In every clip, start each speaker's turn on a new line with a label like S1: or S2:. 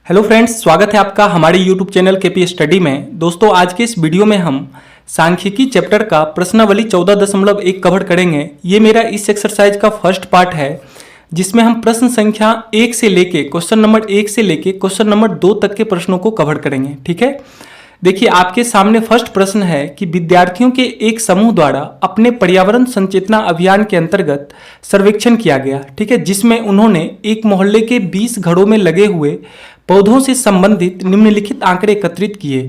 S1: Hello friends, स्वागत है आपका हमारे यूट्यूब चैनल केपी स्टडी में। दोस्तों, आज के इस वीडियो में हम सांख्यिकी चैप्टर का प्रश्नावली 14.1 कवर करेंगे। ये मेरा इस एक्सरसाइज का फर्स्ट पार्ट है, जिसमें हम प्रश्न संख्या 1 से लेके क्वेश्चन नंबर 1 से लेके क्वेश्चन नंबर 2 तक के प्रश्नों को कवर करेंगे। ठीक है, देखिए आपके सामने फर्स्ट प्रश्न है कि विद्यार्थियों के एक समूह द्वारा अपने पर्यावरण संचेतना अभियान के अंतर्गत सर्वेक्षण किया गया। ठीक है, जिसमें उन्होंने एक मोहल्ले के 20 घरों में लगे हुए पौधों से संबंधित निम्नलिखित आंकड़े एकत्रित किए।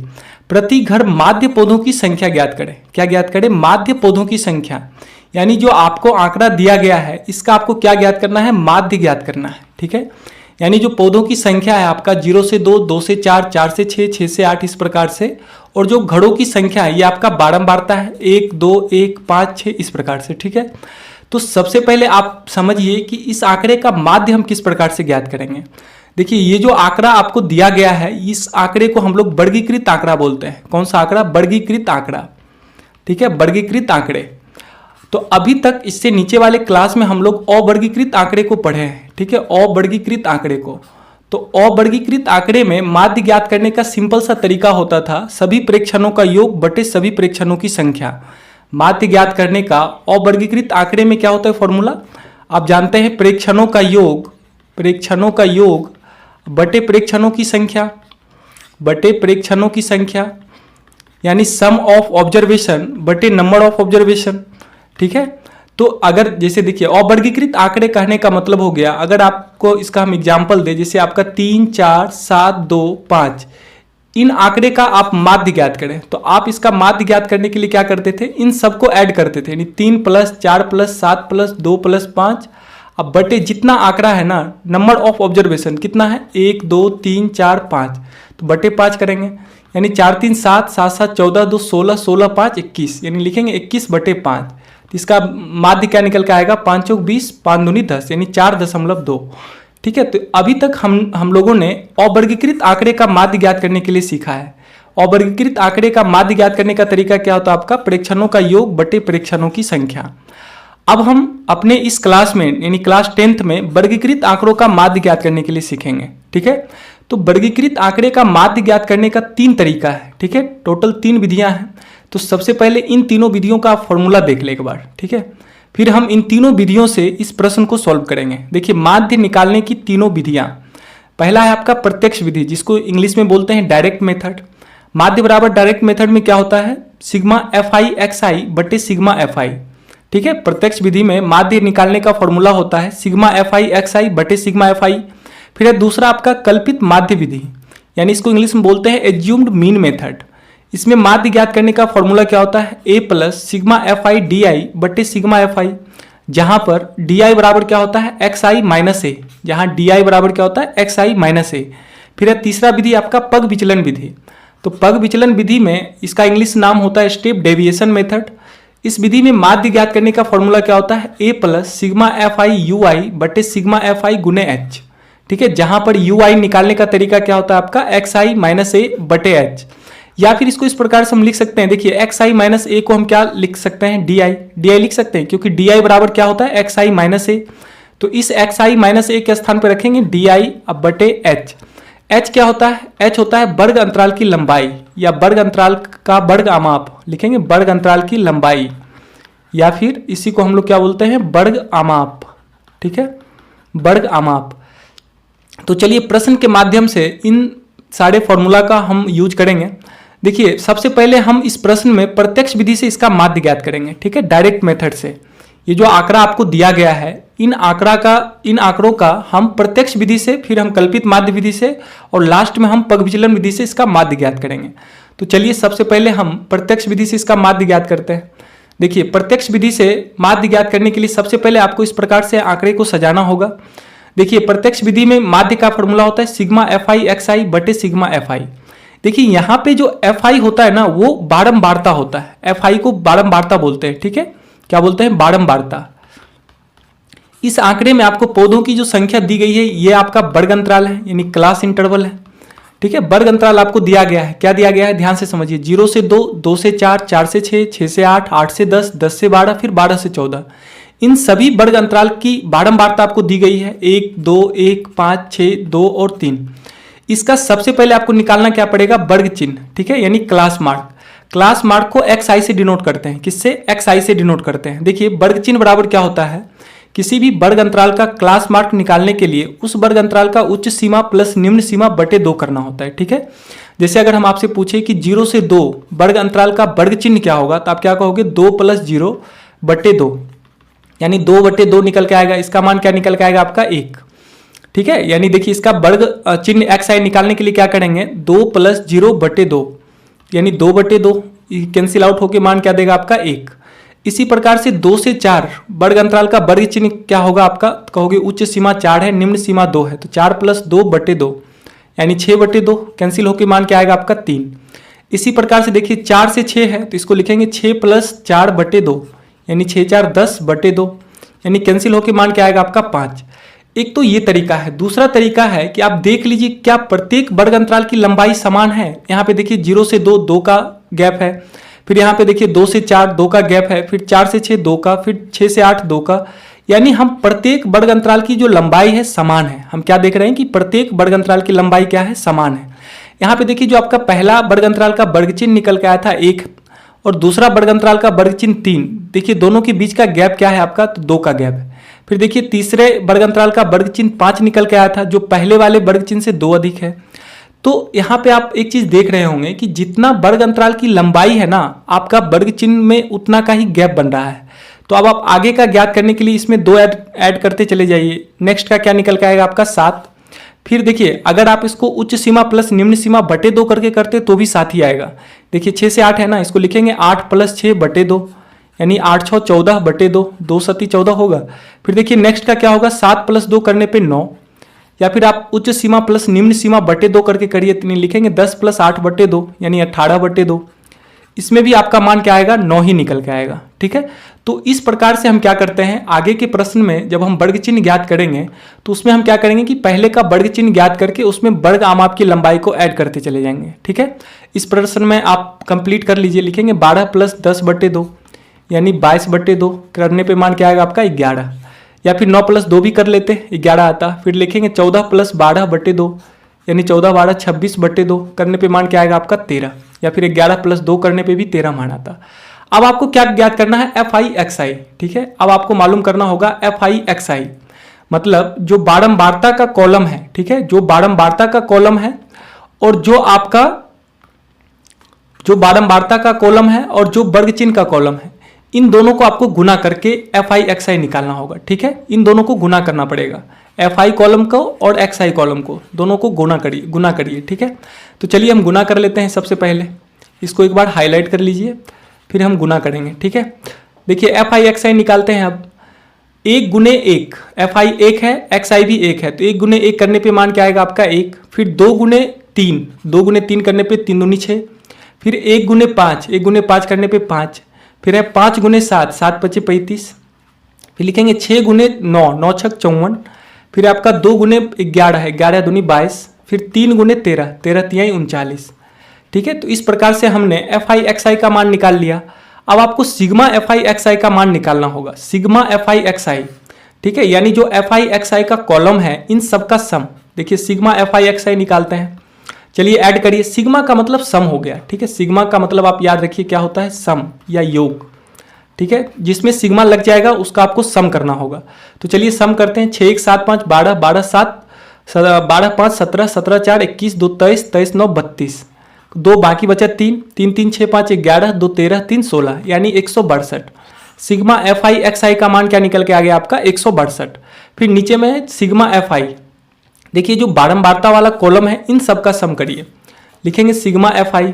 S1: प्रति घर माध्य पौधों की संख्या ज्ञात करें। क्या ज्ञात करें? माध्य पौधों की संख्या। यानी जो आपको आंकड़ा दिया गया है, इसका आपको क्या ज्ञात करना है? माध्य ज्ञात करना है। ठीक है, यानी जो पौधों की संख्या है आपका 0 से 2, 2 से 4, 4 से 6, 6 से 8 इस प्रकार से, और जो घड़ों की संख्या है ये आपका बारंबारता है 1, 2, 1, 5, 6 इस प्रकार से। ठीक है, तो सबसे पहले आप समझिए कि इस आंकड़े का माध्य हम किस प्रकार से ज्ञात करेंगे। देखिए, ये जो आंकड़ा आपको दिया गया है, इस आंकड़े को हम लोग वर्गीकृत आंकड़ा बोलते हैं। कौन सा आंकड़ा? वर्गीकृत आंकड़ा। ठीक है, वर्गीकृत आंकड़े। तो अभी तक इससे नीचे वाले क्लास में हम लोग अवर्गीकृत आंकड़े को पढ़े हैं। ठीक है, अवर्गीकृत आंकड़े को। तो अवर्गीकृत आंकड़े में माध्य ज्ञात करने का सिंपल सा तरीका होता था, सभी प्रेक्षणों का योग बटे सभी प्रेक्षणों की संख्या। माध्य ज्ञात करने का अवर्गीकृत आंकड़े में क्या होता है फॉर्मूला? आप जानते हैं, प्रेक्षणों का योग बटे प्रेक्षणों की संख्या, बटे प्रेक्षणों की संख्या, यानी सम ऑफ ऑब्जर्वेशन बटे नंबर ऑफ ऑब्जर्वेशन। ठीक है, तो अगर जैसे देखिए अवर्गीकृत आंकड़े कहने का मतलब हो गया, अगर आपको इसका हम एग्जांपल दे, जैसे आपका 3, 4, 7, 2, 5, इन आंकड़े का आप माध्य ज्ञात करें, तो आप इसका माध्य ज्ञात करने के लिए क्या करते थे? इन सबको ऐड करते थे, यानी 3 + 4 + 7 + 2 + 5। अब बटे जितना आंकड़ा है ना, नंबर ऑफ ऑब्जर्वेशन कितना है? 1, 2, 3, 4, 5, तो बटे 5 करेंगे, यानी 4, 3, 7, 7, 7, 14, 2, 16, 16, 5, 21, यानी लिखेंगे 21 बटे 5। तो इसका माध्य क्या निकल के आएगा? 5 चौक 20, 5 दूनी 10, यानी 4.2। ठीक है, तो अभी तक हम लोगों ने अवर्गीकृत आंकड़े का माध्य ज्ञात करने के लिए सीखा है। अवर्गीकृत आंकड़े का माध्य ज्ञात करने का तरीका क्या होता है आपका? प्रेक्षणों का योग बटे प्रेक्षणों की संख्या। अब हम अपने इस क्लास में, यानी क्लास 10th में, वर्गीकृत आंकड़ों का माध्य ज्ञात करने के लिए सीखेंगे। ठीक है, तो वर्गीकृत आंकड़े का माध्य ज्ञात करने का 3 तरीका है। ठीक है, टोटल 3 विधियां हैं। तो सबसे पहले इन तीनों विधियों का फॉर्मूला देख ले एक बार। ठीक है, फिर हम इन तीनों विधियों से इस प्रश्न को सॉल्व करेंगे। देखिए, माध्य निकालने की तीनों विधियां। पहला है आपका प्रत्यक्ष विधि, जिसको इंग्लिश में बोलते हैं डायरेक्ट मेथड। माध्य बराबर डायरेक्ट मेथड में क्या होता है? सिग्मा FI XI बटे सिग्मा FI। ठीक है, प्रत्यक्ष विधि में माध्य निकालने का फॉर्मूला होता है सिग्मा FI XI बटे सिग्मा FI। फिर है दूसरा आपका कल्पित माध्य विधि, यानी इसको इंग्लिश में बोलते हैं एज्यूम्ड मीन मेथड। इसमें माध्य ज्ञात करने का फॉर्मूला क्या होता है? A + सिग्मा FI DI बटे सिग्मा FI, जहां पर DI बराबर क्या होता है? XI - A, जहां DI बराबर क्या होता है? XI - A। फिर है तीसरा विधि आपका पग विचलन विधि। तो पग विचलन विधि में इसका इंग्लिश नाम होता है स्टेप डेविएशन मेथड। इस विधि में माध्य ज्ञात करने का फॉर्मूला क्या होता है? A + सिग्मा FI UI बटे सिग्मा FI गुने H। ठीक है, जहां पर UI निकालने का तरीका क्या होता है आपका? XI - A बटे H। या फिर इसको इस प्रकार से हम लिख सकते हैं, देखिए XI - A को हम क्या लिख सकते हैं? DI लिख सकते हैं, क्योंकि DI बराबर क्या होता है? XI - A। तो इस XI - A के स्थान पर रखेंगे DI अब बटे H। H क्या होता है? H होता है वर्ग अंतराल की लंबाई, या वर्ग अंतराल का वर्ग आमाप, लिखेंगे वर्ग अंतराल की लंबाई, या फिर इसी को हम लोग क्या बोलते हैं? वर्ग आमाप। ठीक है, वर्ग आमाप। तो चलिए प्रश्न के माध्यम से इन सारे फॉर्मूला का हम यूज करेंगे। देखिए, सबसे पहले हम इस प्रश्न में प्रत्यक्ष विधि से इसका माध्य ज्ञात करेंगे। ठीक है, डायरेक्ट मेथड से। ये जो आंकड़ा आपको दिया गया है, इन आंकड़ों का हम प्रत्यक्ष विधि से, फिर हम कल्पित माध्य विधि से, और लास्ट में हम पग विचलन विधि से इसका माध्य ज्ञात करेंगे। तो चलिए सबसे पहले हम प्रत्यक्ष विधि से इसका माध्य ज्ञात करते हैं। देखिए, प्रत्यक्ष विधि से माध्य ज्ञात करने के लिए सबसे पहले आपको इस प्रकार से आंकड़े को सजाना होगा। देखिए, प्रत्यक्ष विधि में माध्य का फॉर्मूला होता है सिग्मा FI XI बटे सिग्मा FI। देखिए, यहाँ पे जो FI होता है ना, वो बारंबारता होता है। FI को बारंबारता बोलते हैं। ठीक है, क्या बोलते हैं? बारंबारता। इस आंकड़े में आपको पौधों की जो संख्या दी गई है, ये आपका वर्ग अंतराल है, यानी क्लास इंटरवल है। ठीक है, वर्ग अंतराल आपको दिया गया है। क्या दिया गया है? ध्यान से समझिए। 0 से 2, 2 से 4, 4 से 6, 6 से 8, 8 से 10, 10 से 12, फिर 12 से 14। इन सभी वर्ग अंतराल की बारंबारता आपको दी गई है 1, 2, 1, 5, 6, 2 और 3। इसका सबसे पहले आपको निकालना क्या पड़ेगा, वर्ग चिन्ह, ठीक है, यानी क्लास मार्क। क्लास मार्क को xi से डिनोट करते हैं। किससे? xi से डिनोट करते हैं। देखिए वर्ग चिन्ह बराबर क्या होता है, किसी भी वर्ग अंतराल का क्लास मार्क निकालने के लिए उस वर्ग अंतराल का उच्च सीमा प्लस निम्न सीमा बटे 2 करना होता है, ठीक है। जैसे अगर हम आपसे पूछे कि 0 से 2 वर्ग अंतराल का वर्ग चिन्ह क्या होगा, तो आप क्या कहोगे, 2 + 0 बटे 2, यानी 2 बटे 2 निकल के आएगा। इसका मान क्या निकल के आएगा आपका 1, ठीक है। यानी देखिए इसका वर्ग चिन्ह xi निकालने के लिए क्या करेंगे, 2 + 0 बटे 2, यानी 2 बटे 2 कैंसिल आउट होके मान क्या देगा आपका 1। इसी प्रकार से 2 से 4 वर्ग अंतराल का वर्ग चिन्ह क्या होगा आपका, कहोगे उच्च सीमा 4 है, निम्न सीमा 2 है, तो 4 + 2 बटे 2, यानी 6 बटे 2 कैंसिल होके मान क्या आएगा आपका 3। इसी प्रकार से देखिए 4 से 6 है, तो इसको लिखेंगे 6 + 4 बटे 2, यानी 6 × 4 = 10 बटे 2, यानी कैंसिल होके मान क्या आएगा आपका 5। एक तो ये तरीका है। दूसरा तरीका है कि आप देख लीजिए क्या प्रत्येक वर्ग अंतराल की लंबाई समान है। यहाँ पे देखिए 0 से 2 2 का गैप है, फिर यहाँ पे देखिए 2 से 4 2 का गैप है, फिर 4 से 6 2 का, फिर 6 से 8 2 का, यानी हम प्रत्येक वर्ग अंतराल की जो लंबाई है समान है। हम क्या देख रहे हैं कि प्रत्येक वर्ग अंतराल की लंबाई क्या है, समान है। यहाँ पे देखिए जो आपका पहला वर्ग अंतराल का वर्ग चिन्ह निकल के आया था 1 और दूसरा वर्ग अंतराल का वर्ग चिन्ह 3, देखिए दोनों के बीच का गैप क्या है आपका, तो 2 का गैप है। फिर देखिए तीसरे वर्ग अंतराल का वर्ग चिन्ह 5 निकल के आया था, जो पहले वाले वर्ग चिन्ह से 2 अधिक है। तो यहाँ पे आप एक चीज देख रहे होंगे कि जितना वर्ग अंतराल की लंबाई है ना, आपका वर्ग चिन्ह में उतना का ही गैप बन रहा है। तो अब आप आगे का ज्ञात करने के लिए इसमें 2 ऐड करते चले जाइए। नेक्स्ट का क्या निकल के आएगा आपका 7। फिर देखिए अगर आप इसको उच्च सीमा प्लस निम्न सीमा बटे 2 करके करते तो भी 7 ही आएगा। देखिए 6 से 8 है ना, इसको लिखेंगे 8 + 6 बटे 2, यानी 8 × 6 = 14 बटे 2, 2 × 7 = 14 होगा। फिर देखिए नेक्स्ट का क्या होगा, 7 + 2 करने पे 9, या फिर आप उच्च सीमा प्लस निम्न सीमा बटे 2 करके करिए तो लिखेंगे 10 + 8 बटे 2, यानी 18 बटे 2। इसमें भी आपका मान क्या आएगा, 9 ही निकल के आएगा, ठीक है। तो इस प्रकार से हम क्या करते हैं, आगे के प्रश्न में जब हम वर्ग चिन्ह ज्ञात करेंगे तो उसमें हम क्या करेंगे कि पहले का वर्ग चिन्ह ज्ञात करके उसमें वर्ग आमाप की लंबाई को ऐड करते चले जाएंगे, ठीक है। इस प्रश्न में आप कंप्लीट कर लीजिए, लिखेंगे 12 + 10 बटे 2, यानी 22 बटे 2 करने पे मान क्या आएगा आपका 11, या फिर 9 + 2 भी कर लेते 11 आता। फिर लिखेंगे 14 + 12 बटे 2, यानी 14 12 26 बटे 2 करने पे मान क्या आएगा आपका 13, या फिर 11 + 2 करने पे भी 13 मान आता। अब आपको क्या ज्ञात करना है, FI/XI, ठीक है। अब आपको मालूम करना होगा FI/XI मतलब जो बारंबारता का कॉलम है, ठीक है, जो बारंबारता का कॉलम है और जो आपका जो बारंबारता का कॉलम है और जो वर्ग चिन्ह का कॉलम है, इन दोनों को आपको गुना करके FI/XI निकालना होगा, ठीक है। इन दोनों को गुना करना पड़ेगा, FI कॉलम को और XI कॉलम को, दोनों को गुना करिए, ठीक है। तो चलिए हम गुना कर लेते हैं। सबसे पहले इसको एक बार हाईलाइट कर लीजिए, फिर हम गुना करेंगे, ठीक है। देखिए FI/XI निकालते हैं। अब 1 × 1, FI 1 है, XI भी 1 है, तो 1 × 1 करने पे मान क्या आएगा आपका 1। फिर 2 × 3, 2 × 3 करने पे 3 दूनी 6। फिर 1 × 5, 1 × 5 करने पे 5। फिर है 5 × 7, 7 × 5 = 35। फिर लिखेंगे 6 × 9, 9 × 6 = 54। फिर आपका 2 × 11 है, 11 दूनी 22। फिर 3 × 13, 13 × 3 = 39, ठीक है। तो इस प्रकार से हमने FI/XI का मान निकाल लिया। अब आपको सिग्मा FI/XI का मान निकालना होगा, सिग्मा FI/XI, ठीक है, यानी जो FI/XI का कॉलम है इन सब का सम। देखिए सिग्मा FI/XI निकालते हैं, चलिए ऐड करिए। सिग्मा का मतलब सम हो गया, ठीक है। सिग्मा का मतलब आप याद रखिए क्या होता है, सम या योग, ठीक है। जिसमें सिग्मा लग जाएगा उसका आपको सम करना होगा। तो चलिए सम करते हैं। 6 × 1 = 7 = 5, 12 12 7 12 5 17 17 4 21 2 23 23 9 32, 2 बाकी बचा 3 3 3 6 5 11 2 13 3 16, यानी 162। सिग्मा FI/XI का मान क्या निकल के आ गया आपका 162। फिर नीचे में सिग्मा FI, देखिए जो बारंबारता वाला कॉलम है इन सब का सम करिए, लिखेंगे सिग्मा FI।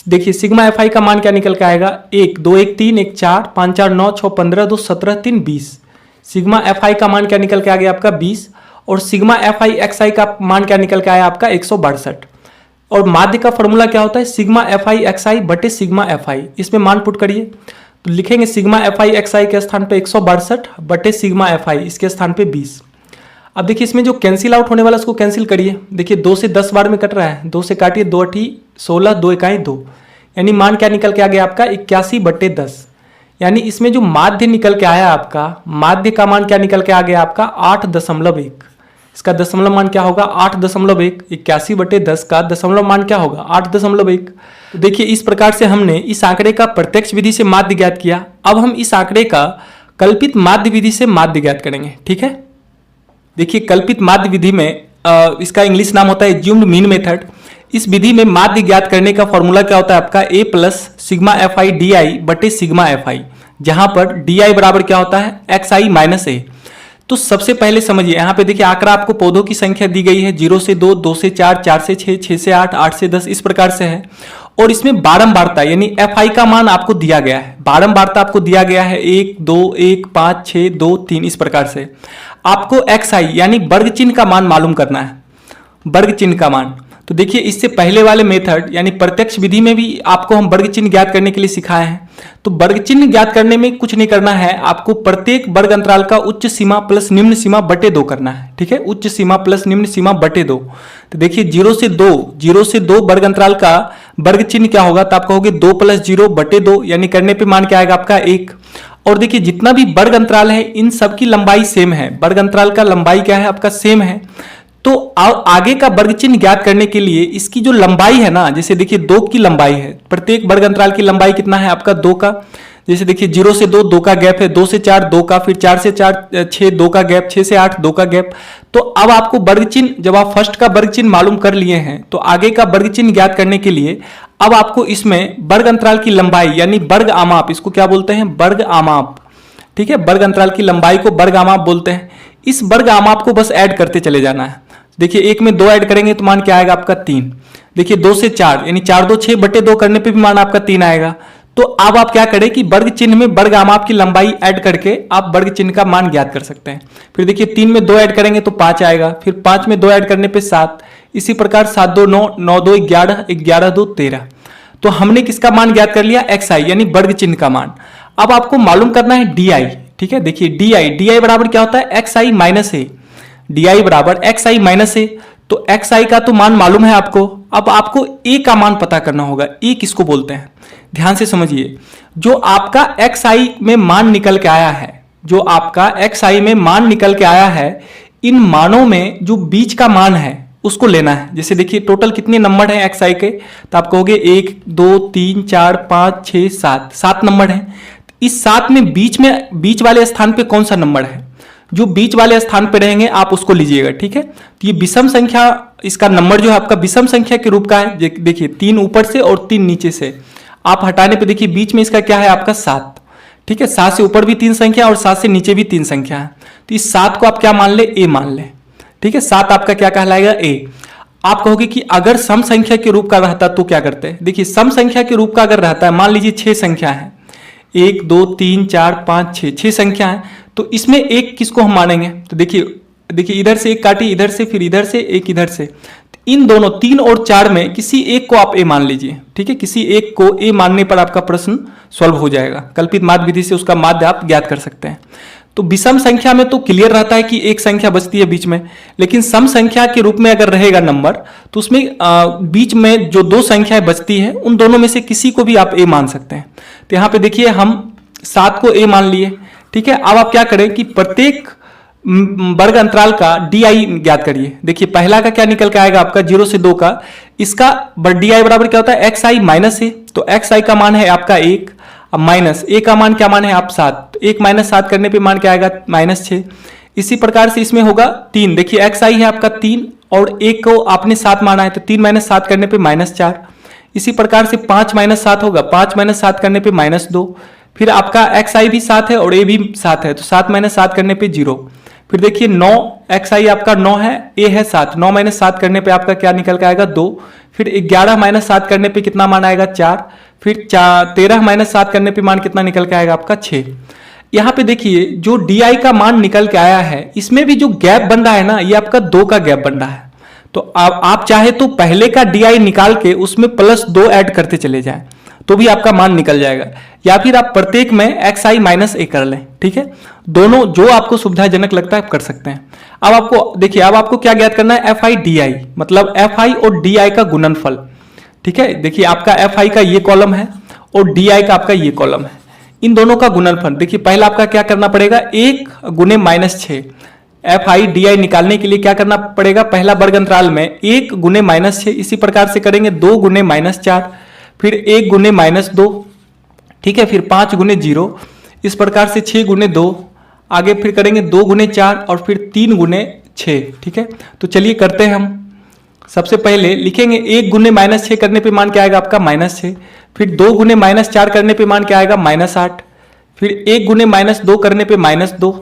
S1: देखिए सिग्मा FI का मान क्या निकल के आएगा, 1 2 1 3 1 4 5 4 9 6 15 2 17 3 20। सिग्मा FI का मान क्या निकल के आ गया आपका 20, और सिग्मा FI/XI का मान क्या निकल के आया आपका 162। और माध्य का फॉर्मूला क्या होता है, सिग्मा FI/XI बटे सिग्मा FI। इसमें मान पुट करिए तो लिखेंगे सिग्मा FI/XI के स्थान पे 162 बटे सिग्मा FI, इसके स्थान पे 20। अब देखिए इसमें जो कैंसिल आउट होने वाला उसको कैंसिल करिए। देखिए 2 से 10 बार में कट रहा है, 2 से काटिए, 2 × 8 = 16, 2 × 1 = 2, यानी मान क्या निकल के आ गया आपका 81 बटे 10। यानी इसमें जो माध्य निकल के आया आपका, माध्य का मान क्या निकल के आ गया आपका 8.1। इसका दशमलव मान क्या होगा 8.1। 81/10 का दशमलव मान क्या होगा 8.1। तो देखिए इस प्रकार से हमने इस आंकड़े का प्रत्यक्ष विधि से माध्य ज्ञात किया। अब हम इस आंकड़े का कल्पित माध्य विधि से माध्य ज्ञात करेंगे। ठीक है, देखिए कल्पित माध्य विधि में इसका इंग्लिश नाम होता है एज्यूम्ड मीन मेथड। इस विधि में माध्य ज्ञात करने का फॉर्मूला क्या होता है आपका a plus sigma F I D I बटे सिग्मा एफ आई, जहां पर डी आई बराबर क्या होता है एक्स आई माइनस ए। तो सबसे पहले समझिए यहाँ पे देखिए आंकड़ा आपको पौधों की संख्या दी गई है 0 से 2, 2 से 4, 4 से 6, 6 से 8, 8 से 10 इस प्रकार से है। और इसमें बारंबारता यानी एफ आई का मान आपको दिया गया है, बारंबारता आपको दिया गया है 1, 2, 1, 5, 6, 2, 3 इस प्रकार से। आपको एक्स आई यानी वर्ग चिन्ह का मान मालूम करना है, वर्ग चिन्ह का मान। तो देखिए इससे पहले वाले मेथड यानी प्रत्यक्ष विधि में भी आपको हम वर्ग चिन्ह ज्ञात करने के लिए सिखाए हैं। तो वर्ग चिन्ह ज्ञात करने में कुछ नहीं करना है, आपको प्रत्येक वर्ग अंतराल का उच्च सीमा प्लस निम्न सीमा बटे 2 करना है। ठीक है, उच्च सीमा प्लस निम्न सीमा बटे 2। तो देखिए 0 से 2 वर्ग अंतराल का वर्ग चिन्ह क्या होगा, तो आपका होगा 2 + 0 बटे 2, यानी करने पे मान क्या आएगा आपका 1। और देखिए जितना भी वर्ग अंतराल है इन सबकी लंबाई सेम है, वर्ग अंतराल का लंबाई क्या है आपका सेम है। तो आगे का वर्ग चिन्ह ज्ञात करने के लिए इसकी जो लंबाई है ना, जैसे देखिए 2 की लंबाई है, प्रत्येक वर्ग अंतराल की लंबाई कितना है आपका 2 का। जैसे देखिए 0 से 2 2 का गैप है, 2 से 4 2 का, फिर 4 से 4 6 2 का गैप, 6 से 8 2 का गैप। तो अब आपको वर्ग चिन्ह जब आप फर्स्ट का वर्ग चिन्ह मालूम कर लिए हैं तो आगे का वर्ग चिन्ह ज्ञात करने के लिए अब आपको इसमें वर्ग अंतराल की लंबाई यानी वर्ग आमाप, इसको क्या बोलते हैं वर्ग आमाप। ठीक है, वर्ग अंतराल की लंबाई को वर्ग आमाप बोलते हैं। इस वर्ग आमाप को बस ऐड करते चले जाना है। देखिए 1 में 2 ऐड करेंगे तो मान क्या आएगा आपका 3। देखिए 2 से 4 यानी 4 2 6 बटे 2 करने पे भी मान आपका 3 आएगा। तो अब आप क्या करें कि वर्ग चिन्ह में वर्ग आमाप की लंबाई ऐड करके आप वर्ग चिन्ह का मान ज्ञात कर सकते हैं। फिर देखिए 3 में 2 ऐड करेंगे तो 5 आएगा, फिर 5 में 2 ऐड करने पे 7, इसी प्रकार 7 2 9, 9 2 11, 11 2 13। तो हमने किसका मान ज्ञात कर लिया एक्स आई यानी वर्ग चिन्ह का मान। अब आपको मालूम करना है डी आई। ठीक है, देखिए डी आई बराबर क्या होता है x I minus A, D I बराबर एक्स आई माइनस ए। तो एक्स आई का तो मान मालूम है आपको, अब आपको ए का मान पता करना होगा। ए किसको बोलते हैं ध्यान से समझिए, जो आपका एक्स आई में मान निकल के आया है, जो आपका एक्स आई में मान निकल के आया है, इन मानों में जो बीच का मान है उसको लेना है। जैसे देखिए टोटल कितने नंबर हैं एक्स आई के, तो आप कहोगे 1 2 3 4 5 6 7, 7 नंबर हैं। इस 7 में बीच वाले स्थान पे कौन सा नंबर है, जो बीच वाले स्थान पे रहेंगे आप उसको लीजिएगा। ठीक है, तो ये विषम संख्या, इसका नंबर जो है आपका विषम संख्या के रूप का है। देखिए 3 ऊपर से और 3 नीचे से, आप हटाने पे देखिए बीच में इसका क्या है आपका 7। ठीक है, 7 से ऊपर भी 3 संख्या और 7 से नीचे भी 3 संख्या है। तो इस 7 को आप क्या मान ले ए मान ले। ठीक है, 7 आपका क्या कहलाएगा ए। आप कहोगे कि अगर सम संख्या के रूप का रहता तो क्या करते हैं। देखिए सम संख्या के रूप का अगर रहता है, मान लीजिए 6 संख्या है, 1 2 3 4 5 6 संख्या है, तो इसमें एक किसको हम मानेंगे। तो देखिए इधर से एक काटी, इधर से, फिर इधर से एक, इधर से। इन दोनों 3 और 4 में किसी एक को आप ए मान लीजिए। ठीक है, किसी एक को ए मानने पर आपका प्रश्न सॉल्व हो जाएगा। कल्पित माध्य विधि से उसका माध्य आप ज्ञात कर सकते हैं। तो विषम संख्या में तो क्लियर रहता है कि एक संख्या बचती है बीच में, लेकिन सम संख्या के रूप में अगर रहेगा नंबर तो उसमें बीच में जो 2 संख्याएं बचती है उन दोनों में से किसी को भी आप ए मान सकते हैं। तो यहाँ पे देखिए हम 7 को ए मान लिए। ठीक है, अब आप क्या करें कि प्रत्येक वर्ग अंतराल का डी आई ज्ञात करिए। देखिए पहला का क्या निकल के आएगा आपका 0 से 2 का, इसका डी आई बराबर क्या होता है एक्स आई माइनस ए। तो एक्स आई का मान है आपका 1, अब माइनस ए का मान क्या मान है आप 7, तो 1 - 7 करने पे मान क्या आएगा -6। इसी प्रकार से इसमें होगा 3, देखिए एक्स आई है आपका 3 और 1 को आपने 7 माना है, तो 3 - 7 करने पे -4। इसी प्रकार से 5 - 7 होगा, 5 - 7 करने पे -2। फिर आपका एक्स आई भी 7 है और ए भी 7 है, तो 7 - 7 करने पे 0। फिर देखिए 9, एक्स आई आपका 9 है, ए है 7, 9 - 7 करने पे आपका क्या निकल के आएगा 2। फिर 11 - 7 करने पे कितना मान आएगा 4। फिर 13 - 7 करने पे मान कितना निकल के आएगा आपका 6। यहाँ पे देखिए जो डी आई का मान निकल के आया है, इसमें भी जो गैप बन रहा है ना, ये आपका 2 का गैप बन रहा है। तो आप चाहे तो पहले का डी आई निकाल के उसमें +2 ऐड करते चले जाएं तो भी आपका मान निकल जाएगा, या फिर आप प्रत्येक में एक्स आई -a कर लें। ठीक है, दोनों जो आपको सुविधाजनक लगता है आप कर सकते हैं। अब आपको देखिए, अब आपको क्या ज्ञात करना है, एफ आई डी आई, मतलब एफ आई और डी आई का गुणनफल। ठीक है, देखिए आपका एफ आई का ये कॉलम है और डी आई का आपका ये कॉलम है, इन दोनों का गुणनफल। देखिए पहला आपका क्या करना पड़ेगा, 1 × -6, एफ आई डी आई निकालने के लिए क्या करना पड़ेगा, पहला वर्ग अंतराल में 1 गुने -6, इसी प्रकार से करेंगे 2 गुने -4, फिर 1 गुने -2, ठीक है, फिर 5 गुने 0, इस प्रकार से 6 गुने 2, आगे फिर करेंगे 2 गुने 4 और फिर 3 गुने 6, ठीक है। तो चलिए करते हैं हम। सबसे पहले लिखेंगे 1 गुने -6 करने पे मान क्या आएगा आपका -6, फिर 2 गुने -4 करने पे मान क्या आएगा -8, फिर 1 गुने -2 करने पे -2,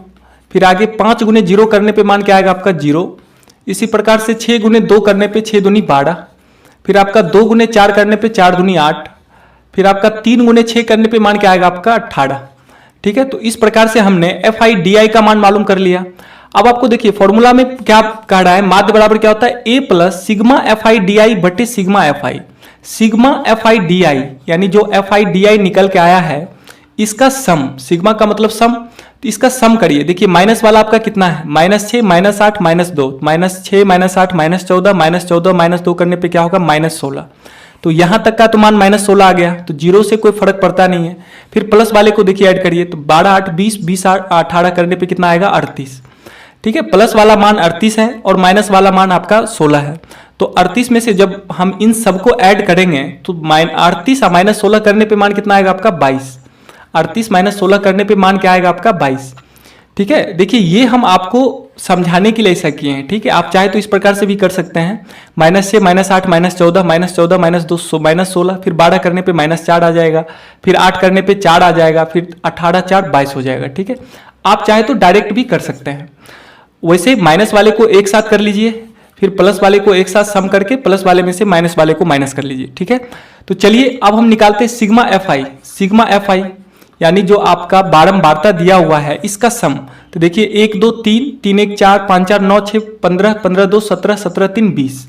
S1: फिर आगे 5 गुने 0 करने पे मान क्या आएगा आपका 0, इसी प्रकार से 6 गुने 2 करने पे 6 दूनी 12, फिर आपका 2 गुने 4 करने पे 4 दूनी 8, फिर आपका 3 गुने 6 करने पे मान क्या आएगा आपका 18, ठीक है। तो इस प्रकार से हमने एफ आई डी आई का मान मालूम कर लिया। अब आपको देखिए फॉर्मूला में क्या कह रहा है, माध्य बराबर क्या होता है, A plus sigma F I D I बटे sigma F I. Sigma F I D I यानी जो एफ आई डी आई निकल के आया है इसका सम, सिग्मा का मतलब सम, तो इसका सम करिए। देखिए माइनस वाला आपका कितना है, -6 -8 -2, -6 -8 -14 -14 -2 करने पे क्या होगा -16, तो यहां तक का तो मान -16 आ गया, तो 0 से कोई फर्क पड़ता नहीं है। फिर प्लस वाले को देखिए ऐड करिए, तो 12 8 20 20 18 करने पे कितना आएगा 38, ठीक है। प्लस वाला मान 38 है और माइनस वाला मान आपका 16 है, तो 38 में से जब हम इन सबको ऐड करेंगे तो 38 -16 करने पे मान कितना आएगा आपका 22, 38 -16 करने पे मान क्या आएगा आपका 22, ठीक है। देखिए ये हम आपको समझाने के लिए ऐसा किए हैं, ठीक है। आप चाहे तो इस प्रकार से भी कर सकते हैं, -6 -8 -14 -14 -2 -16, फिर 12 करने पे -4 आ जाएगा, फिर 8 करने पे 4 आ जाएगा, फिर 18 4 22 हो जाएगा, ठीक है। आप चाहे तो डायरेक्ट भी कर सकते हैं। वैसे माइनस वाले को एक साथ कर लीजिए, फिर प्लस वाले को एक साथ सम करके प्लस वाले में से माइनस वाले को माइनस कर लीजिए, ठीक है। तो चलिए अब हम निकालते हैं sigma F I. Sigma F आई यानी जो आपका बारंबारता दिया हुआ है इसका सम, तो देखिए 1 2 3 3 1 4 5 4 9 6 15 15 2 17 17 3 20,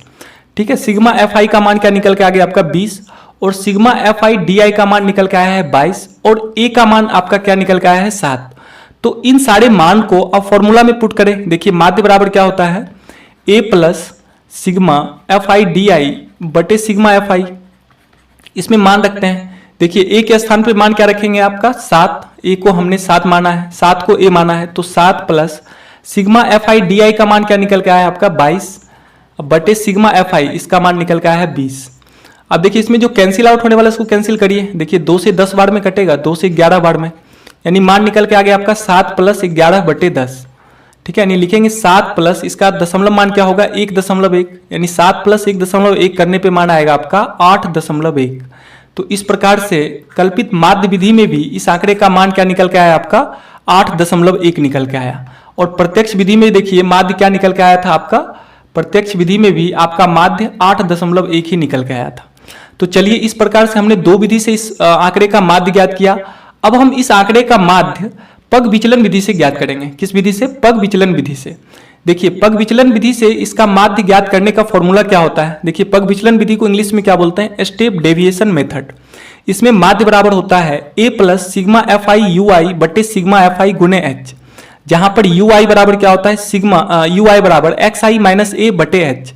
S1: ठीक है। सिग्मा एफ आई का मान क्या निकल के आ गया आपका 20, और सिग्मा एफ आई डी आई का मान निकल के आया है 22, और ए का मान आपका क्या निकल के आया है 7। तो इन सारे मान को अब फॉर्मूला में पुट करें। देखिए माध्य बराबर क्या होता है, A plus sigma F I D I बटे सिग्मा एफ आई। इसमें मान रखते हैं, देखिए ए के स्थान पे मान क्या रखेंगे आपका 7, ए को हमने 7 माना है, 7 को ए माना है, तो 7 plus sigma F I D आई का मान क्या निकल के आया है आपका 22 बटे सिग्मा एफ आई, इसका मान निकल के आया है 20। अब देखिए इसमें जो कैंसिल आउट होने वाला है उसको कैंसिल करिए। देखिए 2 से 10 बार में कटेगा, 2 से 11 बार में, यानी मान निकल के आ गया आपका 7 प्लस 11 बटे 10, ठीक है। यानी लिखेंगे 7 प्लस इसका दशमलव मान क्या होगा 1.1, यानी 7 प्लस 1.1 करने पे मान आएगा आपका 8.1। तो इस प्रकार से कल्पित माध्य विधि में भी इस आंकड़े का मान क्या निकल के आया आपका 8.1 निकल के आया। और प्रत्यक्ष विधि में देखिए माध्य क्या निकल के आया था आपका, प्रत्यक्ष विधि में भी आपका माध्य 8.1 ही निकल के आया था। तो चलिए इस प्रकार से हमने दो विधि से इस आंकड़े का माध्य ज्ञात किया। अब हम इस आंकड़े का माध्य पग विचलन विधि से ज्ञात करेंगे। किस विधि से, पग विचलन विधि से। देखिए पग विचलन विधि से इसका माध्य ज्ञात करने का फॉर्मूला क्या होता है, देखिए पग विचलन विधि को इंग्लिश में क्या बोलते हैं, स्टेप डेविएशन मेथड। इसमें माध्य बराबर होता है A plus sigma F I U I बटे सिग्मा एफ आई गुने एच, जहां पर यू आई बराबर क्या होता है सिग्मा यू आई बराबर एक्स आई माइनस ए बटे एच।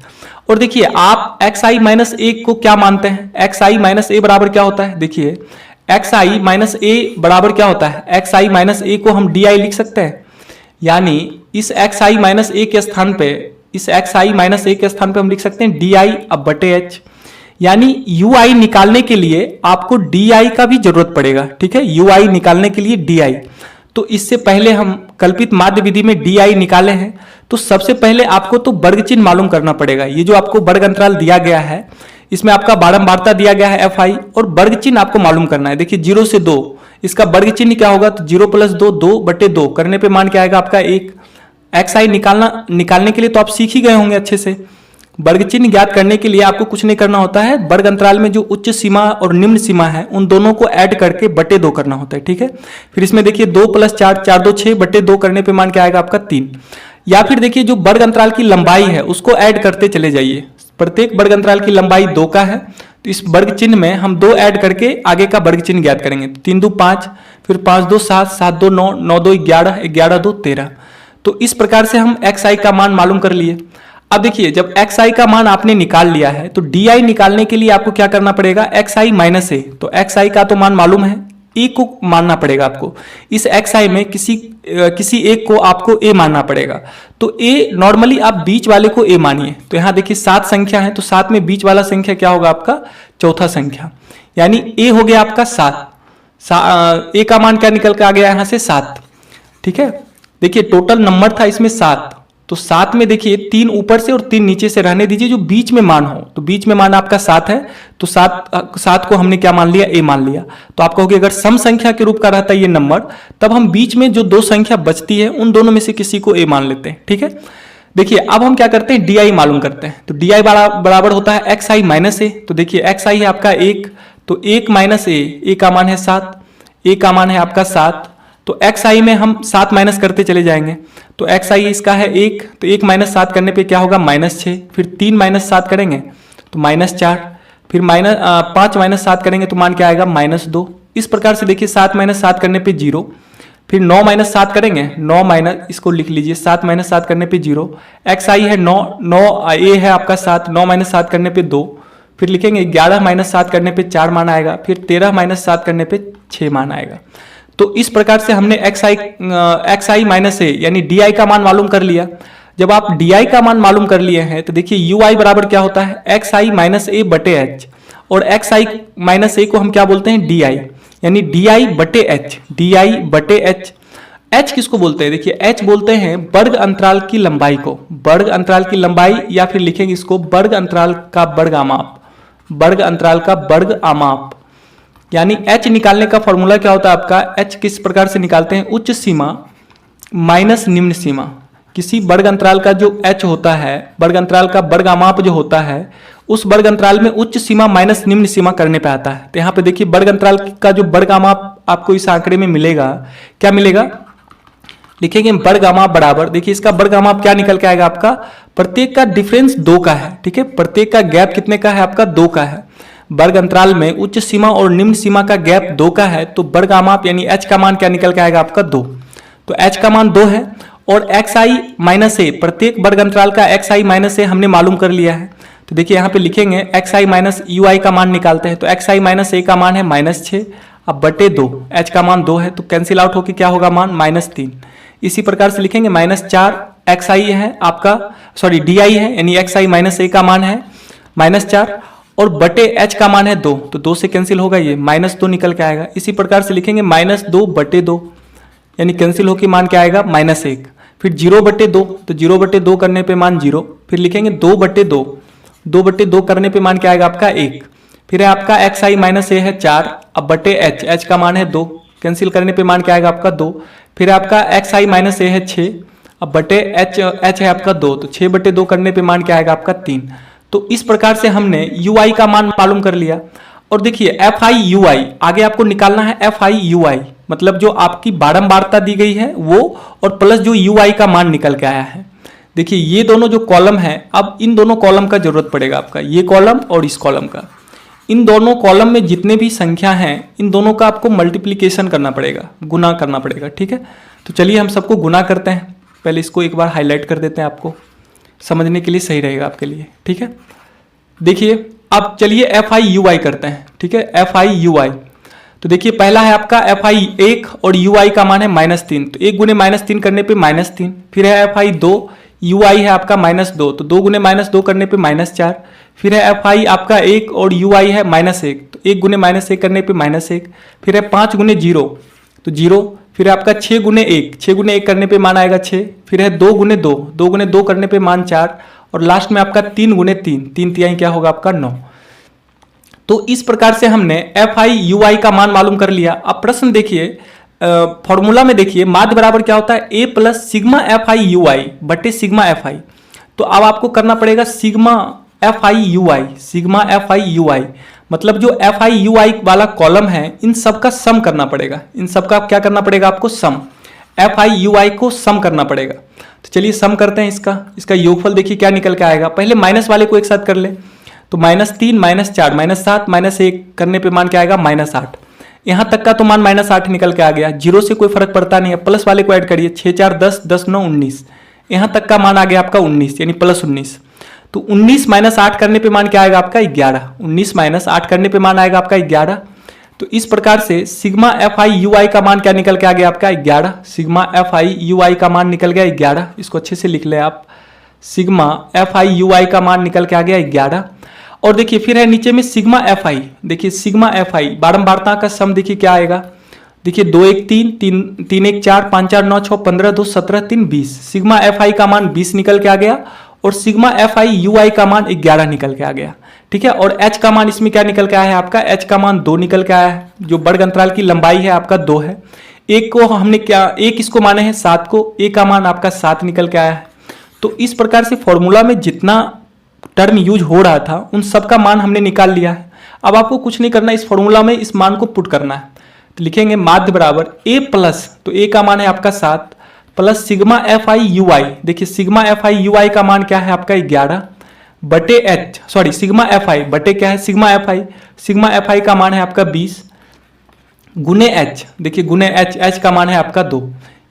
S1: और देखिए आप एक्स आई माइनस ए को क्या मानते हैं, एक्स आई माइनस ए बराबर क्या होता है, देखिए एक्स आई माइनस ए बराबर क्या होता है, एक्स आई माइनस ए को हम डी आई लिख सकते हैं, यानी इस एक्स आई माइनस ए के स्थान पे, इस एक्स आई माइनस ए के स्थान पे हम लिख सकते हैं डी आई अब बटे एच। यानी यू आई निकालने के लिए आपको डी आई का भी जरूरत पड़ेगा, ठीक है, यू आई निकालने के लिए डी आई। तो इससे पहले हम कल्पित माध्य विधि में डी आई निकाले हैं, तो सबसे पहले आपको तो वर्ग चिन्ह मालूम करना पड़ेगा। ये जो आपको वर्ग अंतराल दिया गया है इसमें आपका बारंबारता दिया गया है एफ आई, और वर्ग चिन्ह आपको मालूम करना है। देखिए 0 से 2 इसका वर्ग चिन्ह क्या होगा, तो 0 प्लस 2 2 बटे 2 करने पे मान क्या आएगा आपका 1। एक्स आई निकालने के लिए तो आप सीख ही गए होंगे अच्छे से। वर्ग चिन्ह ज्ञात करने के लिए आपको कुछ नहीं करना होता है, वर्ग अंतराल में जो उच्च सीमा और निम्न सीमा है उन दोनों को ऐड करके बटे 2 करना होता है, ठीक है। फिर इसमें देखिए 2 प्लस 4 4 2 6 बटे 2 करने पे मान क्या आएगा आपका 3। या फिर देखिए जो वर्ग अंतराल की लंबाई है उसको ऐड करते चले जाइए। प्रत्येक वर्ग अंतराल की लंबाई 2 का है, तो इस वर्ग चिन्ह में हम 2 ऐड करके आगे का वर्ग चिन्ह ज्ञात करेंगे। 3 2 5, फिर 5 2 7, 7 2 9, 9 2 11, 11 2 13। तो इस प्रकार से हम एक्स आई का मान मालूम कर लिए। अब देखिए जब एक्स आई का मान आपने निकाल लिया है तो डी आई निकालने के लिए आपको क्या करना पड़ेगा, एक्स आई माइनस ए। तो एक्स आई का तो मान मालूम है ए को मानना पड़ेगा आपको। इस xi में किसी एक को आपको a मानना पड़ेगा। तो a नॉर्मली आप बीच वाले को a मानिए। तो यहाँ देखिए 7 संख्या है, तो 7 में बीच वाला संख्या क्या होगा आपका? चौथा संख्या, यानी a हो गया आपका 7। a का मान क्या निकल के आ गया यहाँ से? 7। ठीक है, देखिए टोटल नंबर था इसमें 7, तो 7 में देखिए 3 ऊपर से और 3 नीचे से रहने दीजिए, जो बीच में मान हो। तो बीच में मान आपका 7 है, तो 7 को हमने क्या मान लिया? a मान लिया। तो आप कहोगे अगर सम संख्या के रूप का रहता है ये नंबर, तब हम बीच में जो 2 संख्या बचती है उन दोनों में से किसी को a मान लेते हैं। ठीक है, देखिए अब हम क्या करते हैं? di मालूम करते हैं। तो di बराबर होता है xi माइनस a। तो देखिए xi है आपका 1, तो 1 माइनस a का मान है 7, a का मान है आपका 7। तो xi में हम 7 माइनस करते चले जाएंगे। तो xi इसका है 1, तो 1 माइनस 7 करने पे क्या होगा? -6। फिर 3 माइनस 7 करेंगे तो -4। फिर 5 माइनस 7 करेंगे तो मान क्या आएगा? -2। इस प्रकार से देखिए 7 माइनस 7 करने पे 0। फिर 9 माइनस 7 करेंगे, 9 माइनस, इसको लिख लीजिए, 7 माइनस 7 करने पे 0। xi है 9 a है आपका 7, 9 माइनस 7 करने पे 2। फिर लिखेंगे 11 माइनस 7 करने पे 4 मान आएगा। फिर 13 माइनस 7 करने पे 6 मान आएगा। तो इस प्रकार से हमने xi माइनस a यानी di का मान मालूम कर लिया। जब आप di का मान मालूम कर लिए हैं तो देखिए ui बराबर क्या होता है? xi माइनस a बटे h, और xi माइनस a को हम क्या बोलते हैं? di, यानी di बटे h, di बटे h। h किसको बोलते हैं? देखिए h बोलते हैं वर्ग अंतराल की लंबाई को, वर्ग अंतराल की लंबाई, या फिर लिखेंगे इसको वर्ग अंतराल का वर्ग आमाप, वर्ग अंतराल का वर्ग आमाप। यानी h निकालने का फॉर्मूला क्या होता है आपका? h किस प्रकार से निकालते हैं? उच्च सीमा माइनस निम्न सीमा। किसी वर्ग अंतराल का जो h होता है, वर्ग अंतराल का वर्ग आमाप जो होता है, उस वर्ग अंतराल में उच्च सीमा माइनस निम्न सीमा करने पे आता है। तो यहाँ पे देखिए वर्ग अंतराल का जो वर्ग आमाप आपको इस आंकड़े में मिलेगा, क्या मिलेगा? लिखेंगे वर्ग आमाप बराबर, देखिए इसका वर्ग आमाप क्या निकल के आएगा आपका? प्रत्येक का डिफरेंस 2 का है। ठीक है, प्रत्येक का गैप कितने का है आपका? 2 का है। वर्ग अंतराल में उच्च सीमा और निम्न सीमा का गैप 2 का है, तो वर्ग आमाप यानी h का मान क्या निकल के आएगा आपका? 2। तो h का मान 2 है, और xi माइनस a, प्रत्येक वर्ग अंतराल का xi माइनस a हमने मालूम कर लिया है। तो देखिए यहाँ पे लिखेंगे xi माइनस ui का मान निकालते हैं। तो xi माइनस a का मान है -6, अब बटे 2, h का मान 2 है, तो कैंसिल आउट होकर क्या होगा? मान -3। इसी प्रकार से लिखेंगे -4 xi है आपका, सॉरी di है, यानी xi माइनस a का मान है -4, और बटे h का मान है 2, तो 2 से कैंसिल होगा, ये -2 निकल के आएगा। इसी प्रकार से लिखेंगे -2 बटे 2, यानी कैंसिल होकर मान क्या आएगा? -1। फिर 0 बटे 2, तो 0 बटे 2 करने पे मान 0। फिर लिखेंगे 2 बटे 2, 2 बटे 2 करने पे मान क्या आएगा आपका? 1। फिर है आपका xi माइनस a है 4, अब बटे h का मान है 2, कैंसिल करने पे मान क्या आएगा आपका? 2। फिर आपका xi माइनस a है 6, अब बटे h है आपका 2, तो 6 बटे 2 करने पे मान क्या आएगा आपका? 3। तो इस प्रकार से हमने ui का मान मालूम कर लिया। और देखिए fi ui, आगे आपको निकालना है fi ui, मतलब जो आपकी बारंबारता दी गई है वो, और प्लस जो ui का मान निकल के आया है। देखिए ये दोनों जो कॉलम है, अब इन दोनों कॉलम का जरूरत पड़ेगा आपका, ये कॉलम और इस कॉलम का। इन दोनों कॉलम में जितने भी संख्या हैं, इन दोनों का आपको मल्टीप्लीकेशन करना पड़ेगा, गुना करना पड़ेगा। ठीक है, तो चलिए हम सबको गुना करते हैं। पहले इसको एक बार हाईलाइट कर देते हैं, आपको समझने के लिए सही रहेगा आपके लिए। ठीक है, देखिए अब चलिए fi ui करते हैं। ठीक है, fi ui, तो देखिए पहला है आपका fi 1 और ui का मान है -3, तो 1 गुने -3 करने पे -3। फिर है fi 2, ui है आपका -2, तो 2 गुने -2 करने पे -4। फिर है fi आपका 1 और ui है -1, तो 1 गुने -1 करने पे -1। फिर है 5 गुने 0, तो 0। फिर आपका 6 गुने 1, 6 गुने 1 करने पे मान आएगा 6। फिर है 2 गुने 2, 2 गुने 2 करने पे मान 4, और लास्ट में आपका 3 गुने 3, 3 तिहाई क्या होगा आपका? 9। तो इस प्रकार से हमने fi ui का मान मालूम कर लिया। अब प्रश्न देखिए, फॉर्मूला में देखिए माध्य बराबर क्या होता है? a plus sigma fi ui बटे सिग्मा fi। तो अब आपको करना पड़ेगा sigma fi ui, sigma fi ui, मतलब जो fi ui वाला कॉलम है इन सब का सम करना पड़ेगा। इन सब का क्या करना पड़ेगा आपको? सम, fi ui को सम करना पड़ेगा। तो चलिए सम करते हैं इसका योगफल देखिए क्या निकल के आएगा। पहले माइनस वाले को एक साथ कर ले, तो -3 -4 -7 -1 करने पे मान क्या आएगा? -8। यहाँ तक का तो मान -8 निकल के आ गया, 0 से कोई फर्क पड़ता नहीं है। प्लस वाले को ऐड करिए, 6 4 10, 10 9 19, यहाँ तक का मान आ गया आपका 19, यानी +19। तो 19 -8 करने पे मान क्या आएगा आपका? 11। 19 -8 करने पे मान आएगा आपका 11। तो इस प्रकार से sigma F I U I का मान क्या निकल के आ गया आपका 11। Sigma F I U I का मान निकल गया 11। इसको अच्छे से लिख ले आप, sigma F I U I का मान निकल के आ गया 11। और देखिए फिर है नीचे में सिग्मा एफ आई। देखिए सिग्मा एफ आई बारंबारता का सम देखिए क्या आएगा। देखिए 2 1 3 3 3 1 4 5 4 9 6 15 2 17 3 20। सिग्मा एफ आई का मान 20 निकल के आ गया और sigma F I U I का मान 11 निकल के आ गया। ठीक है, और h का मान इसमें क्या निकल के आया है आपका, h का मान 2 निकल के आया है। जो वर्ग अंतराल की लंबाई है आपका 2 है। एक को हमने क्या, एक इसको माने हैं 7 को, एक का मान आपका 7 निकल के आया है। तो इस प्रकार से फॉर्मूला में जितना टर्म यूज हो रहा था उन सब का मान हमने निकाल लिया है। अब आपको कुछ नहीं करना, इस फॉर्मूला में इस मान को पुट करना है। तो लिखेंगे माध्य बराबर a प्लस, तो a का मान है आपका 7 plus sigma F I U I. देखिए sigma F I U I का मान क्या है आपका 11 बटे H, sorry sigma F I बटे क्या है sigma F I. Sigma F I का मान है आपका 20 गुने एच। देखिए गुने एच, एच का मान है आपका 2,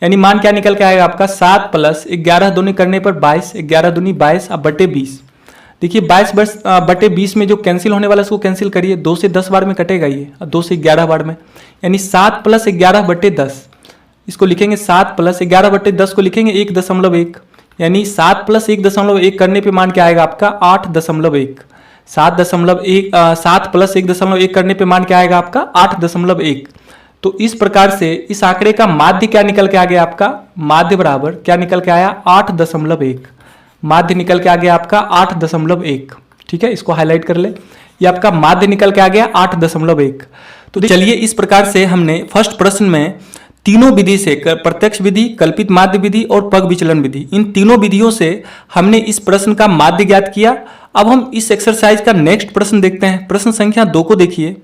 S1: यानी मान क्या निकल के आएगा आपका 7 प्लस 11 दूनी करने पर 22, 11 दूनी 22 अब बटे 20। देखिए 22 बटे 20 में जो कैंसिल होने वाला है उसको कैंसिल करिए, 2 से 10 बार में कटेगा ये, 2 से 11 बार में, यानी 7 प्लस 11 बटे 10। इसको लिखेंगे 7 प्लस 11 बटे 10 को लिखेंगे 1.1, यानी 7 प्लस 1.1 करने पे मान क्या आएगा आपका 8.1। 7 प्लस 1.1 करने पे मान क्या आएगा आपका 8.1। तो इस प्रकार से इस आंकड़े का माध्य क्या निकल के आ गया आपका, माध्य बराबर क्या निकल के आया 8.1। माध्य निकल के आ गया आपका 8.1। ठीक है, इसको हाईलाइट कर ले, ये आपका माध्य निकल के आ गया 8.1। तो चलिए इस प्रकार से हमने फर्स्ट प्रश्न में तीनों विधि से, प्रत्यक्ष विधि, कल्पित माध्य विधि और पग विचलन विधि, इन तीनों विधियों से हमने इस प्रश्न का माध्य ज्ञात किया। अब हम इस एक्सरसाइज का नेक्स्ट प्रश्न देखते हैं। प्रश्न संख्या 2 को देखिए।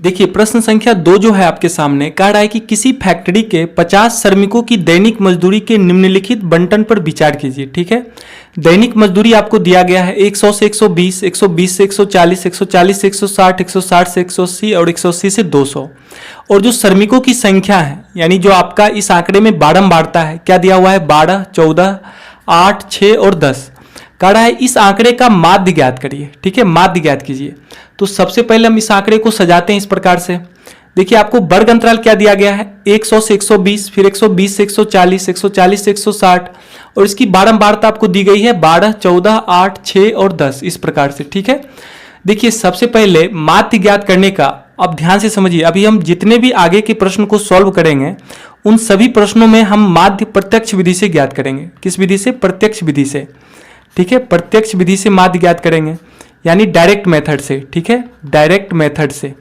S1: देखिए प्रश्न संख्या 2 जो है आपके सामने कह रहा है कि किसी फैक्ट्री के 50 श्रमिकों की दैनिक मजदूरी के निम्नलिखित बंटन पर विचार कीजिए। ठीक है, दैनिक मजदूरी आपको दिया गया है 100 से 120, 120 से 140, 140 से 160, 160 से 180 और 180 से 200। और जो श्रमिकों की संख्या है, यानी जो आपका इस आंकड़े में बारंबारता है, क्या दिया हुआ है 12, 14, 8, 6 और 10। कह रहा है इस आंकड़े का माध्य ज्ञात करिए। ठीक है, माध्य ज्ञात कीजिए। तो सबसे पहले हम इस आंकड़े को सजाते हैं इस प्रकार से। देखिए आपको वर्ग अंतराल क्या दिया गया है 100 से 120, फिर 120 से 140, 140 से 160 और इसकी बारंबारता आपको दी गई है 12, 14, 8, 6 और 10 इस प्रकार से। ठीक है, देखिए सबसे पहले माध्य ज्ञात करने का, अब ध्यान से समझिए, अभी हम जितने भी आगे के प्रश्न को सॉल्व करेंगे उन सभी प्रश्नों में हम माध्य प्रत्यक्ष विधि से ज्ञात करेंगे। किस विधि से, प्रत्यक्ष विधि से। ठीक है, प्रत्यक्ष विधि से माध्य ज्ञात करेंगे, यानी डायरेक्ट मेथड से। ठीक है, डायरेक्ट मेथड से।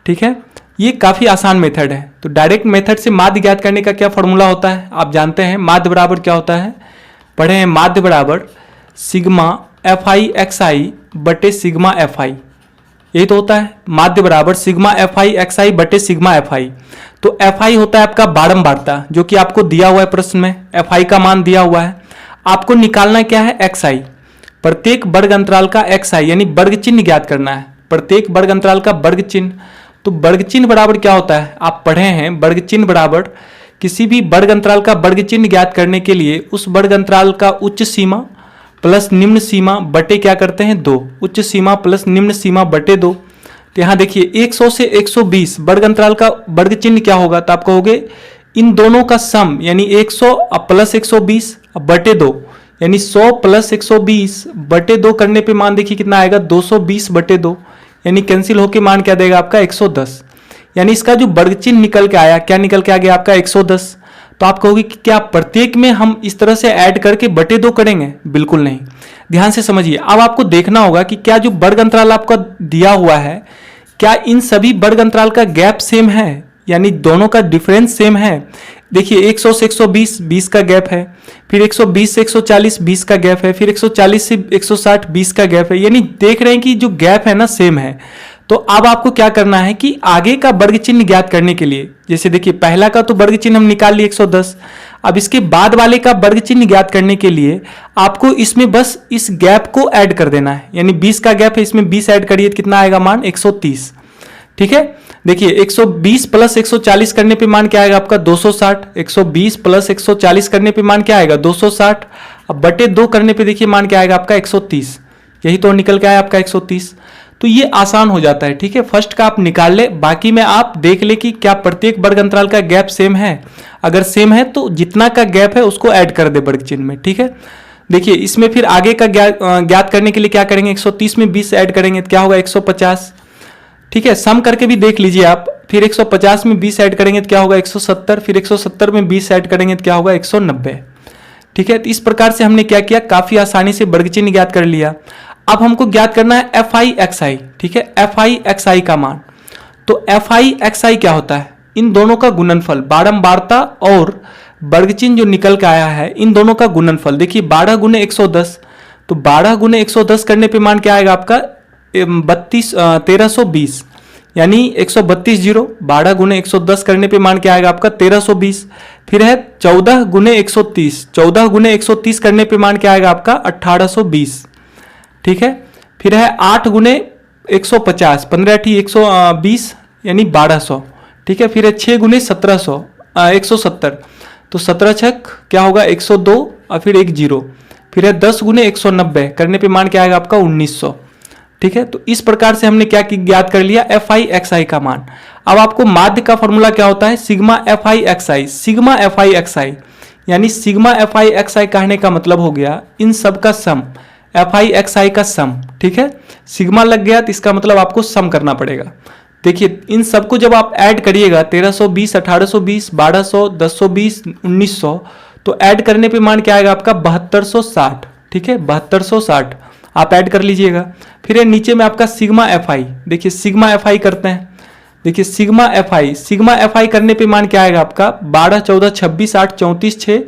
S1: ठीक है, ये काफी आसान मेथड है। तो डायरेक्ट मेथड से माध्य ज्ञात करने का क्या फॉर्मूला होता है आप जानते हैं। माध्य बराबर क्या होता है, पढ़े हैं, माध्य बराबर सिग्मा एफ आई एक्स आई बटे सिग्मा एफ आई, यही तो होता है। माध्य बराबर सिग्मा एफ आई एक्स आई बटे सिग्मा एफ आई। तो एफ आई होता है आपका बारंबारता, जो कि आपको दिया हुआ है प्रश्न में, एफ आई का मान दिया हुआ है। आपको निकालना क्या है एक्स आई, प्रत्येक वर्ग अंतराल का एक्स आई, यानी वर्ग चिन्ह ज्ञात करना है, प्रत्येक वर्ग अंतराल का वर्ग चिन्ह। तो वर्ग चिन्ह बराबर क्या होता है, आप पढ़े हैं, वर्ग चिन्ह बराबर किसी भी वर्ग अंतराल का वर्ग चिन्ह ज्ञात करने के लिए उस वर्ग अंतराल का उच्च सीमा प्लस निम्न सीमा बटे क्या करते हैं 2, उच्च सीमा प्लस निम्न सीमा बटे 2। तो यहाँ देखिए 100 से 120 वर्ग अंतराल का वर्ग चिन्ह क्या होगा, तो आप कहोगे इन दोनों का सम, यानी 100 प्लस 120 बटे 2, यानी 100 प्लस 120 बटे 2 करने पे मान देखिए कितना आएगा 220 बटे 2, यानी कैंसिल होके मान क्या देगा आपका 110। यानी इसका जो वर्ग चिन्ह निकल के आया, क्या निकल के आ गया आपका 110। तो आप कहोगे कि क्या प्रत्येक में हम इस तरह से ऐड करके बटे 2 करेंगे, बिल्कुल नहीं। ध्यान से समझिए, अब आपको देखना होगा कि क्या जो वर्ग अंतराल आपका दिया हुआ है, क्या इन सभी वर्ग अंतराल का गैप सेम है, यानी दोनों का डिफरेंस सेम है। देखिए 100 से 120 20 का गैप है, फिर 120 से 140 20 का गैप है, फिर 140 से 160 20 का गैप है, यानी देख रहे हैं कि जो गैप है ना सेम है। तो अब आपको क्या करना है कि आगे का वर्ग चिन्ह ज्ञात करने के लिए, जैसे देखिए पहला का तो वर्ग चिन्ह हम निकाल लिए 110, अब इसके बाद वाले का वर्ग चिन्ह ज्ञात करने के लिए आपको इसमें बस इस गैप को ऐड कर देना है, यानी 20 का गैप है, इसमें 20 ऐड करिए तो कितना आएगा मान 130। ठीक है, देखिए 120 प्लस 140 करने पे मान क्या आएगा आपका 260, 120 प्लस 140 करने पे मान क्या आएगा 260, अब बटे 2 करने पे देखिए मान क्या आएगा आपका 130, यही तो निकल के आया आपका 130। तो ये आसान हो जाता है। ठीक है, फर्स्ट का आप निकाल ले, बाकी में आप देख ले कि क्या प्रत्येक वर्ग अंतराल का गैप सेम है। अगर सेम है तो जितना का गैप है उसको ऐड कर दे वर्ग चिन्ह में। ठीक है, देखिए इसमें फिर आगे का ज्ञात करने के लिए क्या करेंगे, 130 में 20 ऐड करेंगे तो क्या होगा 150। ठीक है, सम करके भी देख लीजिए आप। फिर 150 में 20 ऐड करेंगे तो क्या होगा 170। फिर 170 में 20 ऐड करेंगे तो क्या होगा 190। ठीक है, तो इस प्रकार से हमने क्या किया, काफी आसानी से वर्ग चिन्ह ज्ञात कर लिया। अब हमको ज्ञात करना है एफ आई एक्स आई। ठीक है, एफ आई एक्स आई का मान। तो एफ आई एक्स आई क्या होता है, इन दोनों का गुणनफल, बारंबारता और वर्ग चिन्ह जो निकल के आया है इन दोनों का गुणनफल। देखिए 12 गुने 110, तो 12 गुने 110 करने पे मान क्या आएगा आपका 1320, यानी 132 जीरो। 12 गुने 110 करने पे मान क्या आएगा आपका 1320। फिर है 14 गुने 130, 14 गुने 130 करने पे मान क्या आएगा आपका 1820। ठीक है, फिर है 8 गुने 150, 15 ठी 120 यानी 1200। ठीक है, फिर है 6 गुने 1700 170, तो 17 छक क्या होगा 102 और फिर 1 जीरो। फिर है 10 गुने 190 करने पे मान क्या आएगा आपका 1900। ठीक है, तो इस प्रकार से हमने क्या ज्ञात कर लिया एफ आई एक्स आई का मान। अब आपको माध्य का फॉर्मूला क्या होता है, sigma F I X I. Sigma F I X I यानी sigma F I X I कहने का मतलब हो गया इन सब का सम, एफ आई एक्स आई का सम। ठीक है, सिग्मा लग गया तो इसका मतलब आपको सम करना पड़ेगा। देखिए इन सबको जब आप ऐड करिएगा 1320, 1820, 1200, 1020, 1900, तो ऐड करने पे मान क्या आएगा आपका 7260। ठीक है, 7260 आप ऐड कर लीजिएगा। फिर नीचे में आपका सिग्मा एफ आई, देखिए सिग्मा एफ आई करते हैं। देखिए सिग्मा एफ आई करने पे मान क्या आएगा आपका 12, 14, 26, 8, 34, 6,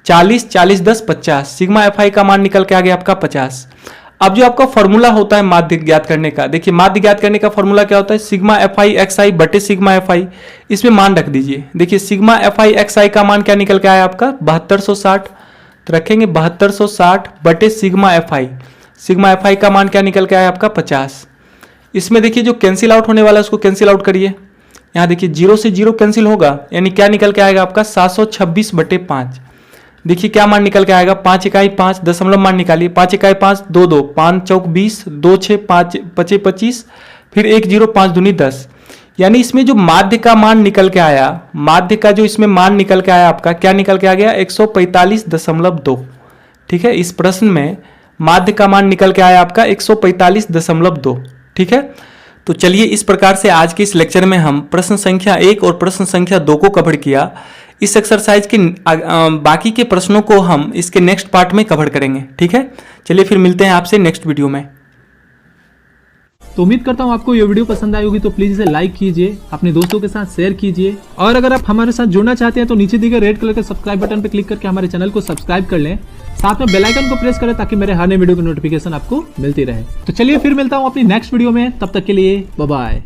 S1: 40, 40, 10, 50। सिग्मा एफ आई का मान निकल के आ गया आपका 50। अब जो आपका फॉर्मूला होता है माध्य ज्ञात करने का, देखिए माध्य ज्ञात करने का फॉर्मूला क्या होता है, सिग्मा एफ आई एक्स आई बटे सिग्मा एफ आई। इसमें मान रख दीजिए। देखिए सिग्मा एफ आई एक्स आई का मान क्या निकल के आया आपका 7260, तो रखेंगे 7260 बटे sigma F I. Sigma F I का मान क्या निकल के आया आपका 50। इसमें देखिए जो कैंसिल आउट होने वाला है उसको कैंसिल आउट करिए। यहाँ देखिए 0 से 0 कैंसिल होगा, यानी क्या निकल के आएगा आपका 726 बटे 5। देखिए क्या मान निकल के आएगा 5 इकाई 5, दशमलव मान निकालिए। 5 इकाई 5, 2 2, 5 चौक 20, 2 6 5 5 25, फिर 1 0, 5 दूनी 10। यानी इसमें जो माध्य का मान निकल के आया, माध्य का जो इसमें मान निकल के आया आपका क्या निकल के आ गया 145.2। ठीक है, इस प्रश्न में माध्य का मान निकल के आया आपका 145.2। ठीक है, तो चलिए इस प्रकार से आज के इस लेक्चर में हम प्रश्न संख्या 1 और प्रश्न संख्या 2 को कवर किया। इस एक्सरसाइज के बाकी के प्रश्नों को हम इसके नेक्स्ट पार्ट में कवर करेंगे। ठीक है, चलिए फिर मिलते हैं आपसे नेक्स्ट वीडियो में।
S2: तो उम्मीद करता हूँ आपको ये वीडियो पसंद आई होगी, तो प्लीज इसे लाइक कीजिए, अपने दोस्तों के साथ शेयर कीजिए, और अगर आप हमारे साथ जुड़ना चाहते हैं तो नीचे दिए गए रेड कलर के सब्सक्राइब बटन पर क्लिक करके हमारे चैनल को सब्सक्राइब कर लें, साथ में बेल आइकन को प्रेस करें ताकि मेरे हर नए वीडियो की नोटिफिकेशन आपको मिलती रहे। तो चलिए फिर मिलता हूँ अपनी नेक्स्ट वीडियो में, तब तक के लिए बाय बाय।